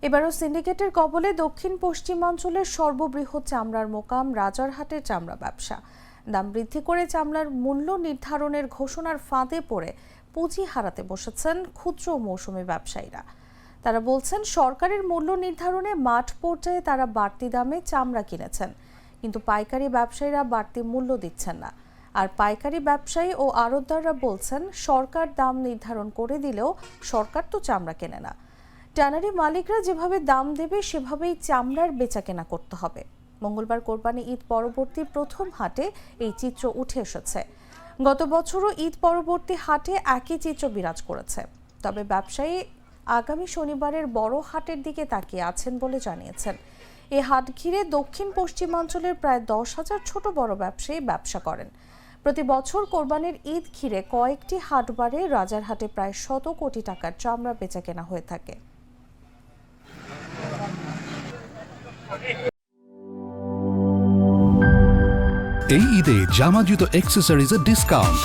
এবারও সিন্ডিকেটের কবলে দক্ষিণ পশ্চিমাঞ্চলের সর্ববৃহৎ চামড়ার মোকাম রাজারহাটের চামড়া ব্যবসা। দাম বৃদ্ধি করে চামড়ার মূল্য নির্ধারণের ঘোষণার ফাঁদে পড়ে পুঁজি হারাতে বসেছেন ক্ষুদ্র মৌসুমী ব্যবসায়ীরা। তারা বলছেন, সরকারের মূল্য নির্ধারণে মাঠ পর্যায়ে তারা বাড়তি দামে চামড়া কিনেছেন, কিন্তু পাইকারি ব্যবসায়ীরা বাড়তি মূল্য দিচ্ছেন না। আর পাইকারি ব্যবসায়ী ও আড়তদাররা বলছেন, সরকার দাম নির্ধারণ করে দিলেও সরকার তো চামড়া কেনে না। ট্যানারি মালিকরা যেভাবে দাম দেবে সেভাবেই চামড়ার বেচাকেনা করতে হবে। মঙ্গলবার কোরবানি ঈদ পরবর্তী প্রথম হাটে এই চিত্র উঠে এসেছে। গত বছরও ঈদ পরবর্তী হাটে একই চিত্র বিরাজ করেছে। তবে ব্যবসায়ী আগামী শনিবারের বড় হাটের দিকে তাকিয়ে আছেন বলে জানিয়েছেন। এই হাট ঘিরে দক্ষিণ পশ্চিমাঞ্চলের প্রায় 10,000 ছোট বড় ব্যবসায়ী ব্যবসা করেন। প্রতি বছর কোরবানির ঈদ ঘিরে কয়েকটি হাটবারে রাজারহাটে প্রায় 100 কোটি টাকার চামড়া বেচাকেনা হয়ে থাকে। এই ঈদে জামা জুতো অ্যাক্সেসরিজের ডিসকাউন্ট।